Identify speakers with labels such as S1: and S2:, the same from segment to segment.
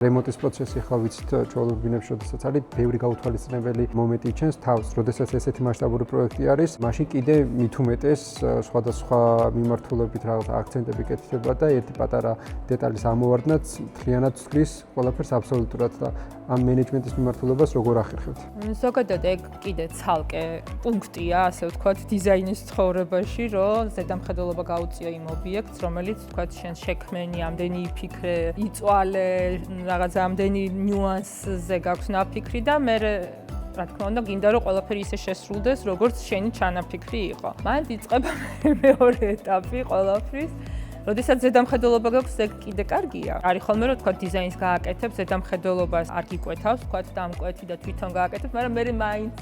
S1: რემონტის პროცესი ახლა ვიცით ჩვეულებრივ ბინებში, როდესაც არის ბევრი გაუთვალისწინებელი მომენტი იჩენს თავს, როდესაც ესეთი მასშტაბური პროექტი არის, მაშინ კიდე მით უმეტეს სხვადასხვა მიმართულებით რაღაც აქცენტები კეთდება და ერთი პატარა დეტალის ამოვარდნაც მთლიანად ცვლის ყველაფერს აბსოლუტურად და ამ მენეჯმენტის მიმართულებას როგორ ახერხებთ?
S2: ზოგადად ეგ კიდე ცალკე პუნქტია, ასე ვთქვათ, დიზაინის ცხოვრებაში, რომ ზედამხედველობა გაუწია იმ ობიექტს, რომელიც ვთქვათ, შენ შექმენი, ამდენი იფიქრე, იწვალე, რაღაც ამდენი ნიუანსზე გაქვს ნაფიქრი და მე რა თქმა უნდა, გინდა რომ ყველაფერი ისე შესრულდეს, როგორც შენი ჩანაფიქრი იყო. მან იწყება მეორე ეტაპი ყველაფრის. როდესაც ზედამხედველობა გაქვს, ეგ კიდე კარგია. არის ხოლმე რომ თქვა დიზაინს გააკეთებ, ზედამხედველობას არ გიკვეთავს, თქვა დამკვეთი და თვითონ გააკეთებ, მაგრამ მე მაინც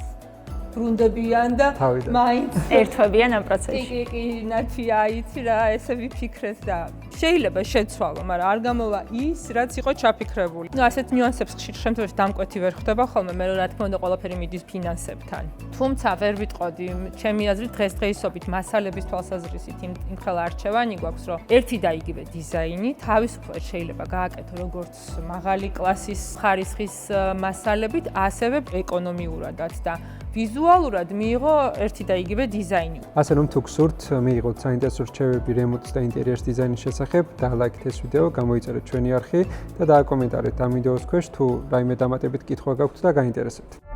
S2: ბრუნდებიან და მაინც
S3: ერთვებიან ამ პროცესში.
S2: კი, ნათია იცი რა, ესე ვიფიქრეთ და შეიძლება შეცვალო, მაგრამ არ გამოვა ის, რაც იყო ჩაფიქრებული. ნუ ასეთ ნიუანსებს ხშირ შემთხვევაში დამკვეთი ვერ ხდება ხოლმე, მე რა თქმა უნდა ყველაფერი მიდის ფინანსებთან. თუმცა ვერ ვიტყოდი, ჩემი აზრით დღესდღეობით მასალების თვალსაზრისით იმ ხელა არჩევანი გვაქვს, რომ ერთი და იგივე დიზაინი თავისუფლად შეიძლება გააკეთო როგორც მაღალი კლასის ხარისხის მასალებით, ასევე ეკონომიურადაც და ვიზუალურად მიიღო ერთი და იგივე დიზაინი.
S1: ასე რომ თუ გსურთ მიიღოთ საინტერესო რჩევები რემონტის და ინტერიერის დიზაინის შესახებ, დალაიქეთ ეს ვიდეო, გამოიწერეთ ჩვენი არხი და დააკომენტარეთ ამ ვიდეოს ქვეშ თუ რაიმე დამატებით კითხვა გაქვთ და გაინტერესებთ.